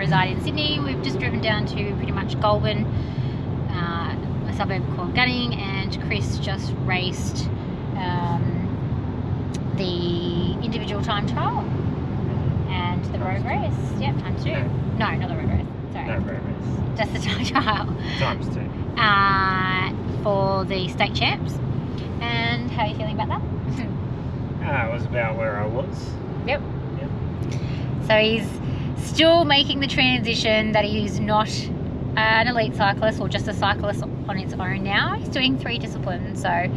reside in Sydney. We've just driven down to pretty much Goulburn, a suburb called Gunning, and Chris just raced the individual time trial and the road race. Yep, times 2. No, not the road race. Sorry. No road race. Just the time trial. Times 2. For the state champs. And how are you feeling about that? It was about where I was. Yep. So he's still making the transition that he's not an elite cyclist or just a cyclist on its own now. He's doing 3 disciplines. So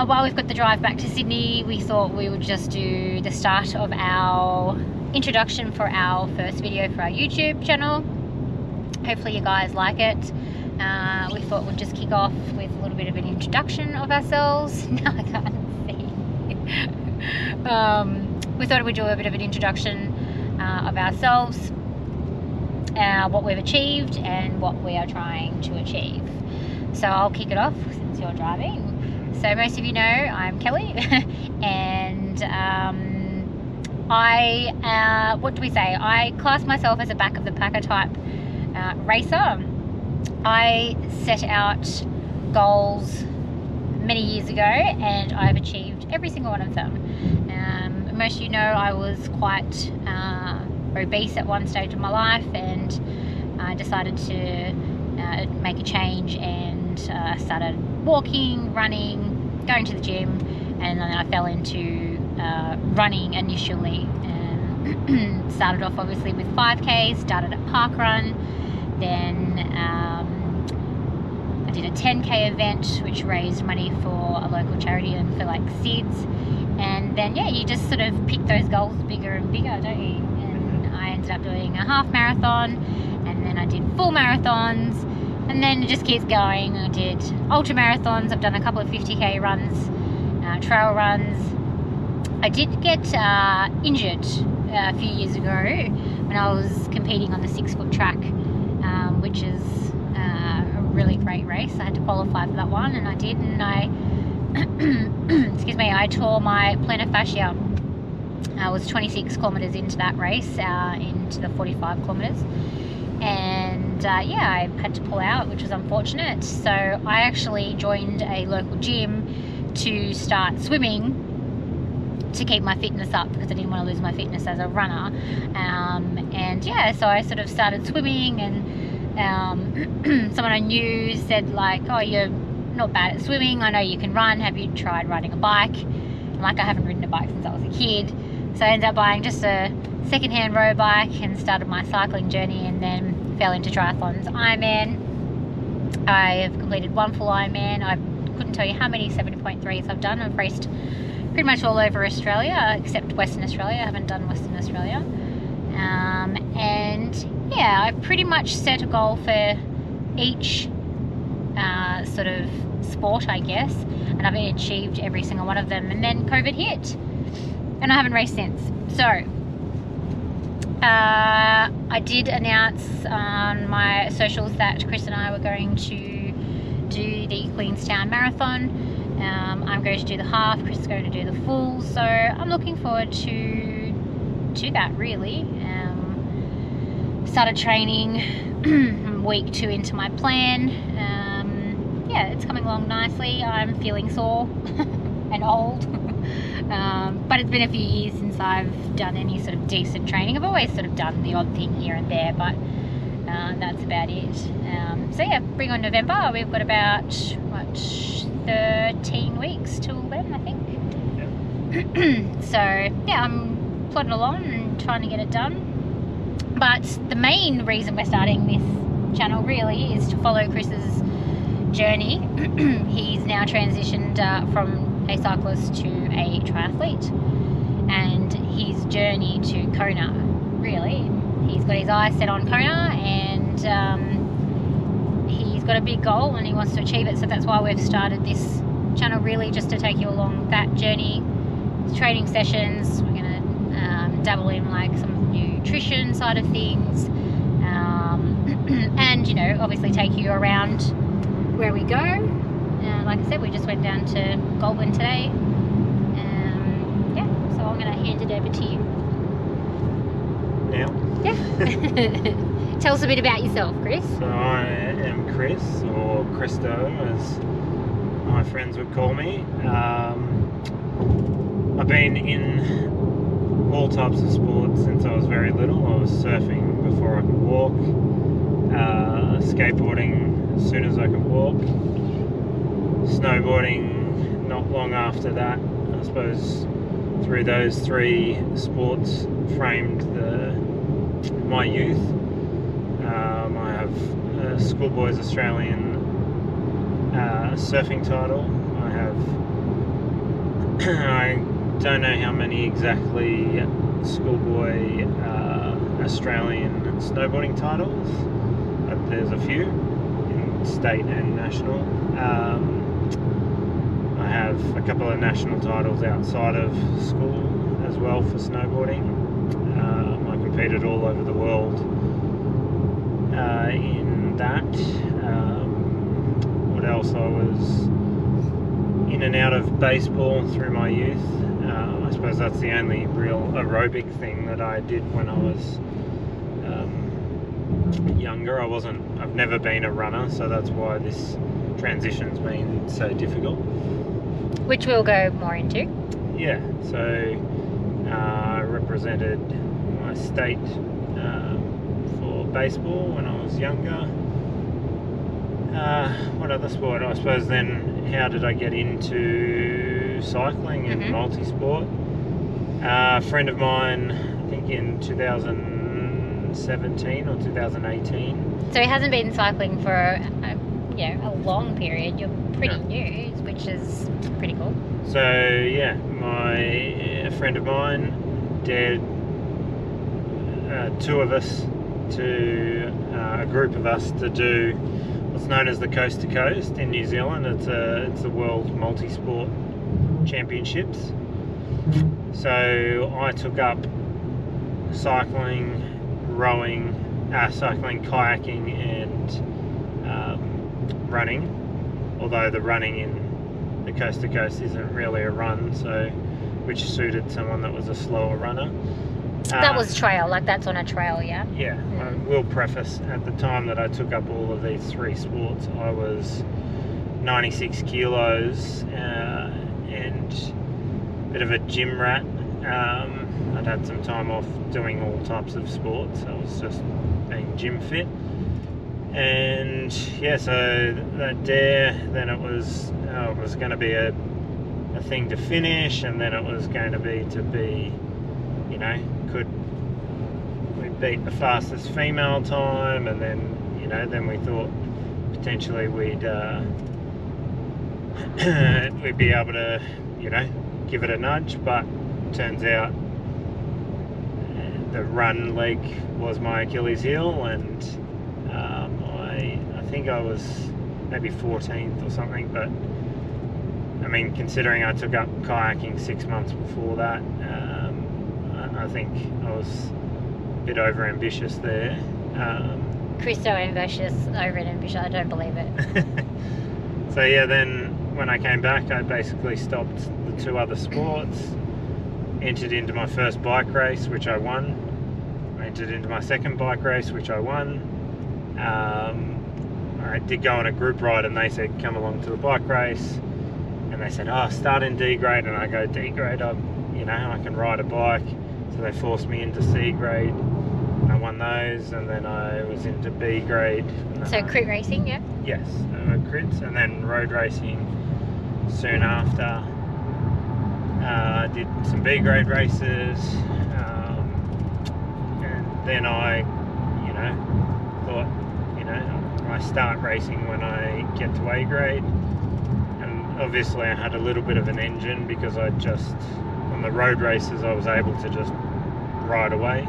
while we've got the drive back to Sydney, we thought we would just do the start of our introduction for our first video for our YouTube channel. Hopefully you guys like it. We thought we'd just kick off with a little bit of an introduction of ourselves. No, I can't see. We thought we'd do a bit of an introduction of ourselves, what we've achieved and what we are trying to achieve. So I'll kick it off since you're driving. So most of you know I'm Kelly and what do we say? I class myself as a back of the packer type racer. I set out goals many years ago and I've achieved every single one of them. Most of you know I was quite obese at one stage of my life, and I decided to make a change and started walking, running, going to the gym, and then I fell into running initially. Started off obviously with 5Ks, started at parkrun, then I did a 10K event which raised money for a local charity and for like SIDS, and then yeah, you just sort of pick those goals bigger and bigger, don't you? And I ended up doing a half marathon, and then I did full marathons, and then it just keeps going. I did ultra marathons, I've done a couple of 50K runs, trail runs. I did get injured a few years ago when I was competing on the 6-foot track, which is a really great race. I had to qualify for that one, and I did, and I excuse me, I tore my plantar fascia. I was 26 kilometers into that race, into the 45 kilometers, and yeah, I had to pull out, which was unfortunate. So I actually joined a local gym to start swimming to keep my fitness up, because I didn't want to lose my fitness as a runner. And yeah, so I sort of started swimming, and someone I knew said like, oh, you're not bad at swimming, I know you can run, have you tried riding a bike? And like, I haven't ridden a bike since I was a kid, so I ended up buying just a second-hand road bike and started my cycling journey, and then fell into triathlons. Ironman, I have completed 1 full Ironman. I couldn't tell you how many 70.3s I've done. I've raced pretty much all over Australia except Western Australia. I haven't done Western Australia. And yeah, I pretty much set a goal for each sort of sport, I guess, and I've achieved every single one of them. And then COVID hit and I haven't raced since. So I did announce on my socials that Chris and I were going to do the Queenstown Marathon. I'm going to do the half, Chris is going to do the full, so I'm looking forward to that really. Started training week 2 into my plan. Yeah, it's coming along nicely. I'm feeling sore and old, but it's been a few years since I've done any sort of decent training. I've always sort of done the odd thing here and there, but that's about it. So yeah, bring on November. We've got about 13 weeks till then, I think. Yep. So yeah, I'm plodding along and trying to get it done. But the main reason we're starting this channel really is to follow Chris's journey. He's now transitioned from a cyclist to a triathlete, and his journey to Kona, really. He's got his eyes set on Kona, and he's got a big goal and he wants to achieve it. So that's why we've started this channel, really, just to take you along that journey. Training sessions, we're going to dabble in like some of the nutrition side of things, and you know, obviously take you around where we go. Like I said, we just went down to Goulburn today. Yeah, so I'm going to hand it over to you. now. Yeah. Tell us a bit about yourself, Chris. So I am Chris, or Christo, as my friends would call me. I've been in all types of sports since I was very little. I was surfing before I could walk, skateboarding as soon as I could walk, snowboarding not long after that. I suppose through those three sports framed my youth. I have a Schoolboys Australian surfing title. I don't know how many exactly Schoolboy Australian snowboarding titles, but there's a few in state and national. I have a couple of national titles outside of school as well for snowboarding. I competed all over the world in that. What else? I was in and out of baseball through my youth. I suppose that's the only real aerobic thing that I did when I was younger. I've never been a runner, so that's why this transition's been so difficult. Which we'll go more into. Yeah, so I represented my state for baseball when I was younger. What other sport? I suppose then, how did I get into cycling and multi-sport? A friend of mine, I think in 2017 or 2018. So he hasn't been cycling for a long period. You're pretty new, which is pretty cool. So yeah, a friend of mine dared a group of us to do what's known as the Coast to Coast in New Zealand. It's the World Multi-Sport Championships. So I took up cycling, rowing, kayaking, and running. Although the running in the Coast to Coast isn't really a run, which suited someone that was a slower runner. That was trail, that's on a trail, yeah? Yeah, I will preface, at the time that I took up all of these three sports, I was 96 kilos and a bit of a gym rat. I'd had some time off doing all types of sports. I was just being gym fit. And yeah, so that dare, then it was going to be a thing to finish, and then it was going to be, could we beat the fastest female time, and then we thought potentially we'd be able to, give it a nudge, but turns out the run leg was my Achilles heel, and I think I was maybe 14th or something, but I mean, considering I took up kayaking 6 months before that, I think I was a bit over-ambitious there. Chris, so ambitious, over-ambitious, I don't believe it. So yeah, then when I came back, I basically stopped the two other sports, entered into my first bike race, which I won. I entered into my second bike race, which I won. I did go on a group ride, and they said, come along to the bike race. And they said, start in D grade, and I go, D grade, I can ride a bike. So they forced me into C grade, and I won those, and then I was into B grade. So crit racing, yeah? Yes, crits, and then road racing soon after. I did some B grade races, and then I, thought, I start racing when I get to A grade. Obviously I had a little bit of an engine because on the road races I was able to just ride away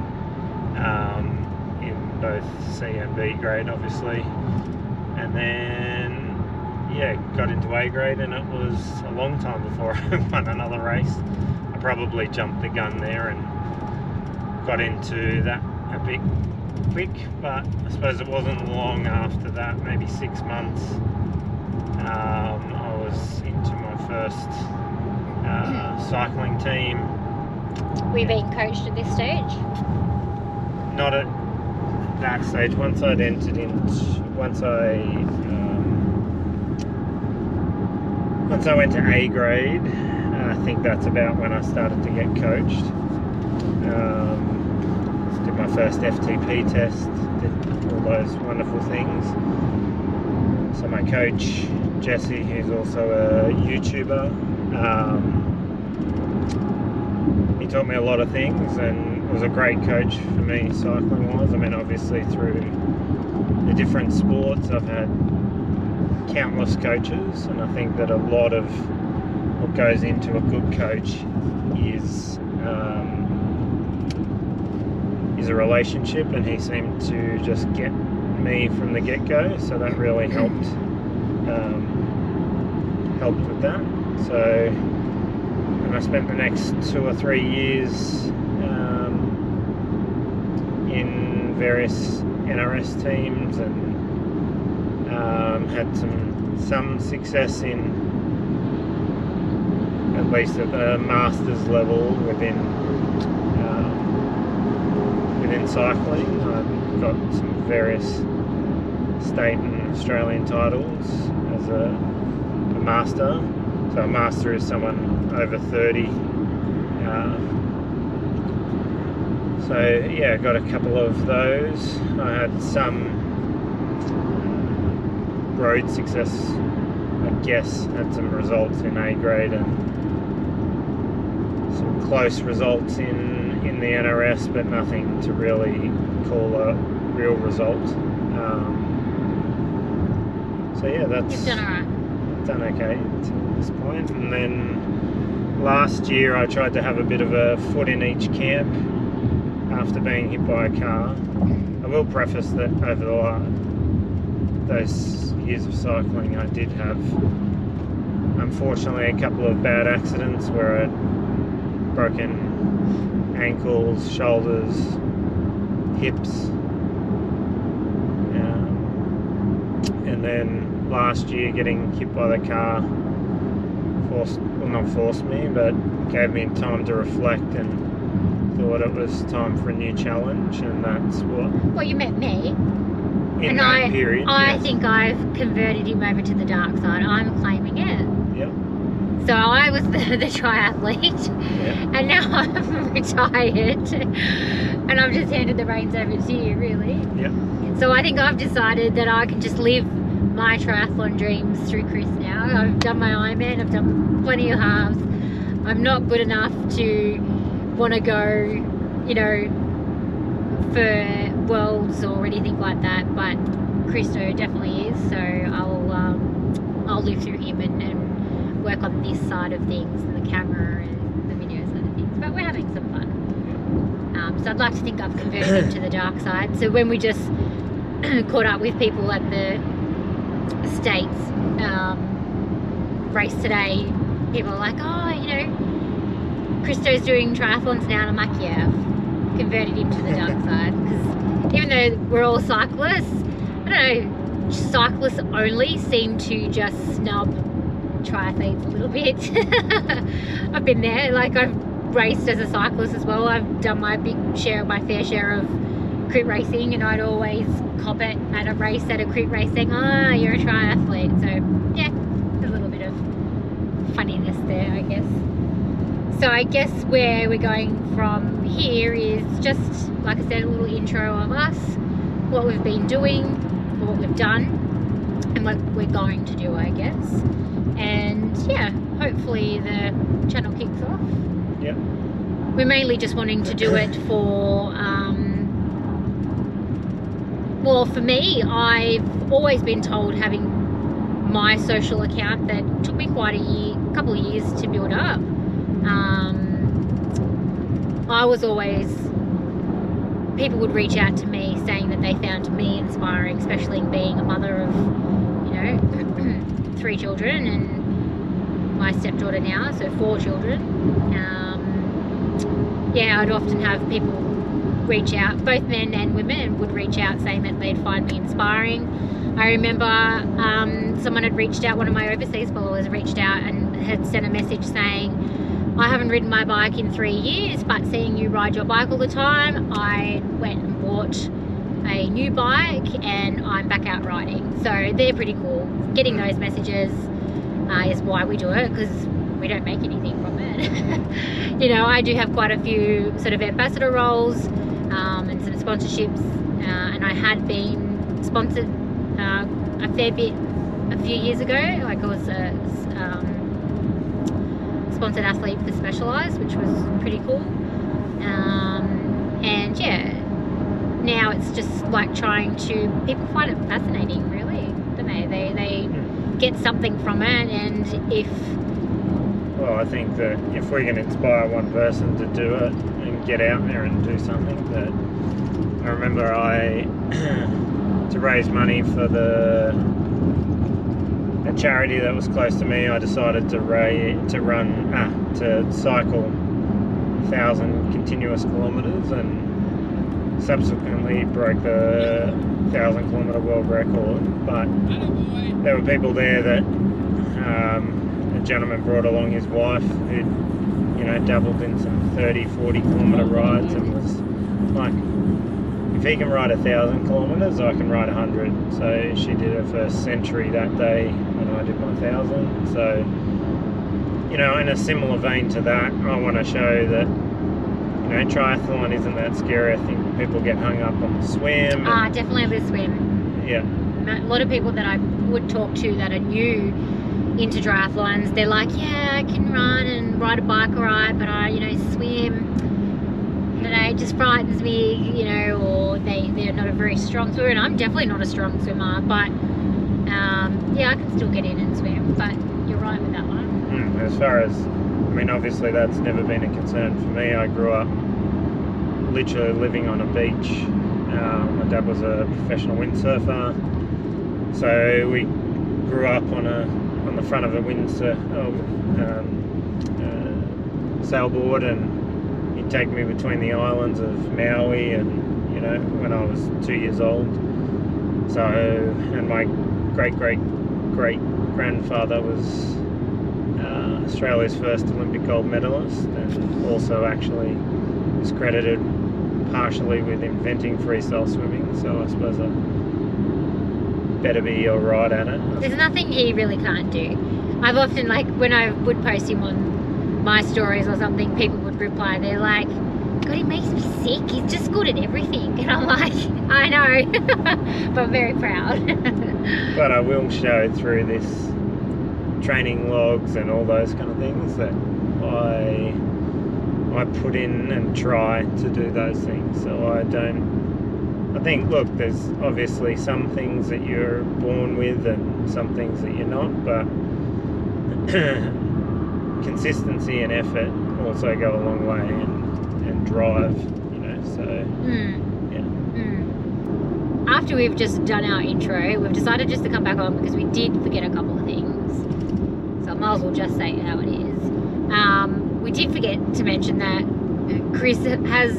in both C and B grade, obviously. And then got into A grade, and it was a long time before I won another race. I probably jumped the gun there and got into that a bit quick, but I suppose it wasn't long after that, maybe 6 months, I was into my first cycling team. Were you being coached at this stage? not at that stage. Once I went to A grade, I think that's about when I started to get coached. Did my first FTP test, did all those wonderful things. So my coach, Jesse, who's also a YouTuber, he taught me a lot of things and was a great coach for me cycling wise. I mean, obviously through the different sports I've had countless coaches, and I think that a lot of what goes into a good coach is a relationship, and he seemed to just get me from the get-go, so that really helped with that. So, and I spent the next 2 or 3 years in various NRS teams, and had some success in, at least at the masters level within cycling. I've got some various state and Australian titles as a master. So a master is someone over 30. So yeah, I got a couple of those. I had some road success, I guess, had some results in A grade and some close results in the NRS, but nothing to really call a real result. So yeah, that's... You've done alright. Done okay to this point. And then last year I tried to have a bit of a foot in each camp after being hit by a car. I will preface that over those years of cycling I did have, unfortunately, a couple of bad accidents where I'd broken ankles, shoulders, hips, and then last year getting hit by the car not forced me, but gave me time to reflect and thought it was time for a new challenge, and that's what... Well, you met me. In that period, I yes. think I've converted him over to the dark side. I'm claiming it. Yep. So I was the triathlete, Yep. and now I'm retired, and I've just handed the reins over to you, really. Yep. So I think I've decided that I can just live my triathlon dreams through Chris now. I've done my Ironman, I've done plenty of halves. I'm not good enough to want to go, you know, for worlds or anything like that, but Christo definitely is, so I'll live through him and work on this side of things, and the camera and the video side of things, but we're having some fun. So I'd like to think I've converted him to the dark side. So when we just caught up with people at the States race today, people are like, oh, you know, Christo's doing triathlons now, and I'm like, yeah, I've converted him to the dark side, because even though we're all cyclists, I don't know, cyclists only seem to just snub triathletes a little bit. I've been there, like I've raced as a cyclist as well. I've done my fair share of crit racing, and I'd always cop it at a race, at a crit race, saying, ah, you're a triathlete. So yeah, a little bit of funniness there, I guess. So I guess where we're going from here is just, like I said, a little intro of us, what we've been doing, or what we've done, and what we're going to do, I guess. And yeah, hopefully the channel kicks off. Yep. We're mainly just wanting to do it for, well, for me, I've always been told, having my social account that took me quite a couple of years to build up. I was always, people would reach out to me saying that they found me inspiring, especially being a mother of, you know, 3 children, and my stepdaughter now, so 4 children. Yeah, I'd often have people reach out, both men and women would reach out saying that they'd find me inspiring. I remember someone had reached out, one of my overseas followers reached out and had sent a message saying, I haven't ridden my bike in 3 years, but seeing you ride your bike all the time, I went and bought bought a new bike and I'm back out riding. So they're pretty cool. Getting those messages is why we do it, because we don't make anything from it. You know, I do have quite a few sort of ambassador roles and some sponsorships, and I had been sponsored a fair bit a few years ago. Like, I was a sponsored athlete for Specialized, which was pretty cool. And yeah, now it's just like trying to, people find it fascinating, really, don't they? They get something from it, and if... Well, I think that if we can inspire one person to do it and get out there and do something, that I remember to raise money for a charity that was close to me, I decided to cycle 1,000 continuous kilometres, and subsequently broke the 1,000-kilometre world record. But there were people there that a gentleman brought along his wife who, you know, dabbled in some 30-40 kilometre rides, and was like, if he can ride 1,000 kilometres, I can ride 100. So she did her first century that day, and I did my 1,000. So, you know, in a similar vein to that, I want to show that, you know, triathlon isn't that scary. I think people get hung up on the swim. Definitely the swim. Yeah. A lot of people that I would talk to that are new into triathlons, they're like, yeah, I can run and ride a bike alright, but I, you know, swim, I don't know, it just frightens me, you know, or they're not a very strong swimmer, and I'm definitely not a strong swimmer, but yeah, I can still get in and swim, but you're right with that one. As far as, I mean, obviously that's never been a concern for me. I grew up literally living on a beach. My dad was a professional windsurfer, so we grew up on the front of a sailboard, and he'd take me between the islands of Maui, and, you know, when I was 2 years old. So, and my great grandfather was Australia's first Olympic gold medalist, and also actually is credited partially with inventing freestyle swimming. So I suppose I better be alright at it. There's nothing he really can't do. I've often, like, when I would post him on my stories or something, people would reply, they're like, God, he makes me sick, he's just good at everything. And I'm like, I know, but I'm very proud. But I will show through this training logs and all those kind of things that I put in and try to do those things. So I think, look, there's obviously some things that you're born with and some things that you're not, but consistency and effort also go a long way, and drive, you know, so yeah. After we've just done our intro, we've decided just to come back on because we did forget a couple of things, so I might as well just say how it is. We did forget to mention that Chris has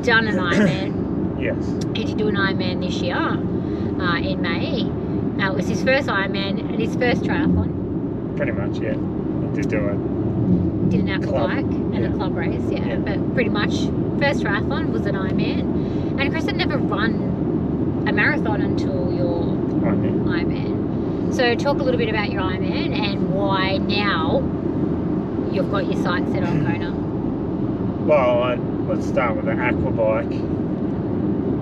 done an Ironman. Yes. He did do an Ironman this year in May. It was his first Ironman and his first triathlon. Pretty much, yeah. I did do it. Did an aqua bike and a club race, yeah. But pretty much first triathlon was an Ironman. And Chris had never run a marathon until your Ironman. So talk a little bit about your Ironman and why now you've got your sights set on Kona. Well, let's start with the aqua bike.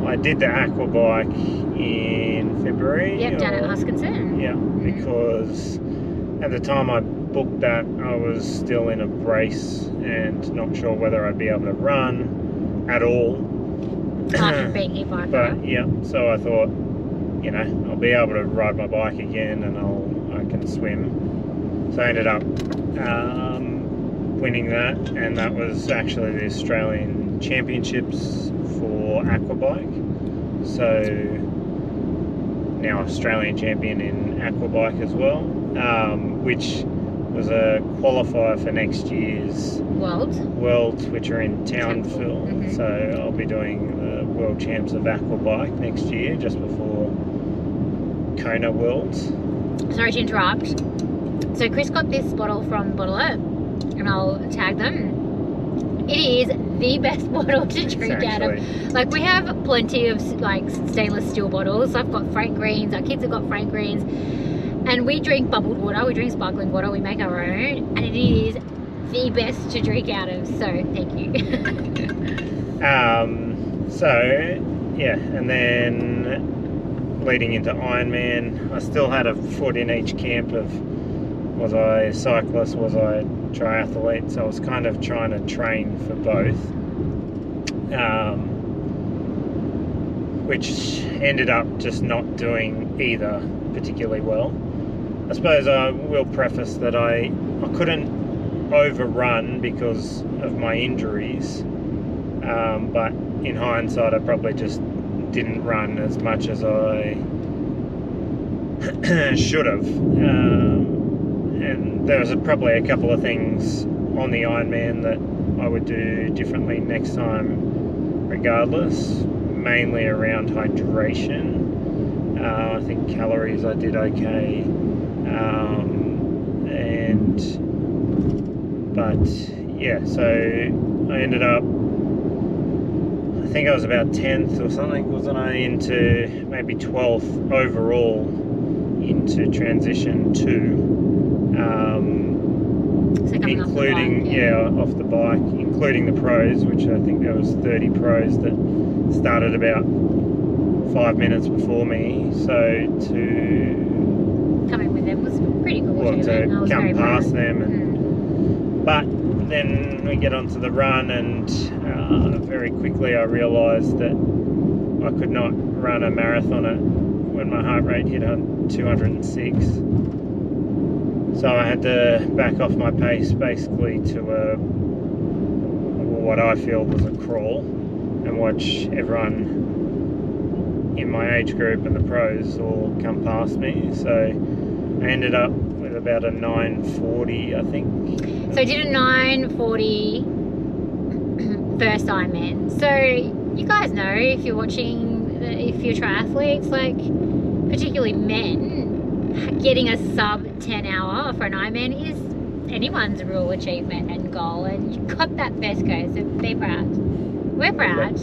I did the aqua bike in February. Yep, down at Huskinson. Yeah, because at the time I booked that, I was still in a brace and not sure whether I'd be able to run at all. After being hit by a car. But yeah, so I thought, you know, I'll be able to ride my bike again, and I can swim. So I ended up winning that, and that was actually the Australian Championships for aqua bike. So now Australian champion in aqua bike as well, which was a qualifier for next year's Worlds, which are in Townsville. Mm-hmm. So I'll be doing the World Champs of aqua bike next year, just before Kona Worlds. Sorry to interrupt. So Chris got this bottle from Bottle It, and I'll tag them. It is the best bottle to drink out of. Like, we have plenty of like stainless steel bottles. I've got Frank Greens, our kids have got Frank Greens, and we drink bubbled water, we drink sparkling water, we make our own, and it is the best to drink out of, so thank you. So yeah, and then leading into Ironman, I still had a foot in each camp of, was I a cyclist, was I a triathlete, so I was kind of trying to train for both, which ended up just not doing either particularly well. I suppose I will preface that I couldn't overrun because of my injuries, but in hindsight I probably just didn't run as much as I should have, and there was probably a couple of things on the Ironman that I would do differently next time regardless, mainly around hydration. I think calories I did okay, but yeah, so I ended up, I think I was about 10th or something, wasn't I, into maybe 12th overall into transition 2, so including off the bike, including the pros, which I think there was 30 pros that started about 5 minutes before me, so to coming with them was pretty cool. Well, to come past them, and but then we get onto the run, and very quickly I realised that I could not run a marathon when my heart rate hit 206. So I had to back off my pace basically to what I feel was a crawl, and watch everyone in my age group and the pros all come past me. So I ended up with about a 9:40, I think. So I did a 9:40 first Ironman. So you guys know, if you're watching, if you're triathletes, like particularly men, getting a sub 10 hour for an Ironman is anyone's real achievement and goal, and you got that first go, so be proud. We're proud.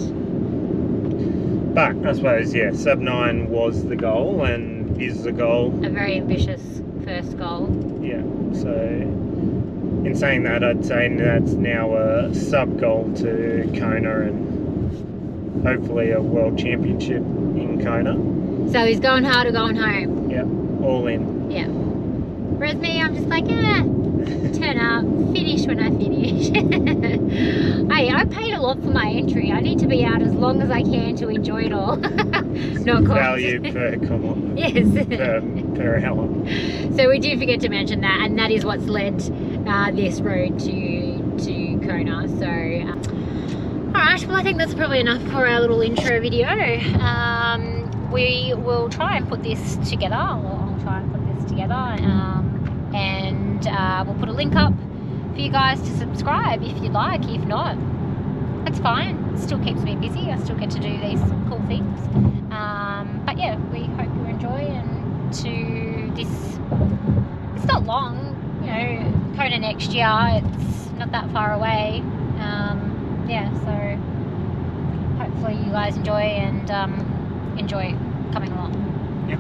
But I suppose, yeah, sub 9 was the goal and is the goal. A very ambitious first goal. Yeah, so in saying that, I'd say that's now a sub goal to Kona, and hopefully a world championship in Kona. So he's going hard or going home? Yeah, all in. Yeah. Whereas me, I'm just like, turn up, finish when I finish. Hey, I paid a lot for my entry. I need to be out as long as I can to enjoy it all. Not quite. Value per comment. Yes. per hour. So we do forget to mention that, and that is what's led this road to Kona. So, alright, well I think that's probably enough for our little intro video. We will try and put this together. I'll try and put this together. And we'll put a link up for you guys to subscribe if you'd like. If not, that's fine. It still keeps me busy. I still get to do these cool things. But yeah, we hope you enjoy, and to this, it's not long, you know, Kona next year, it's not that far away. Yeah, so hopefully you guys enjoy, and enjoy coming along. Yep.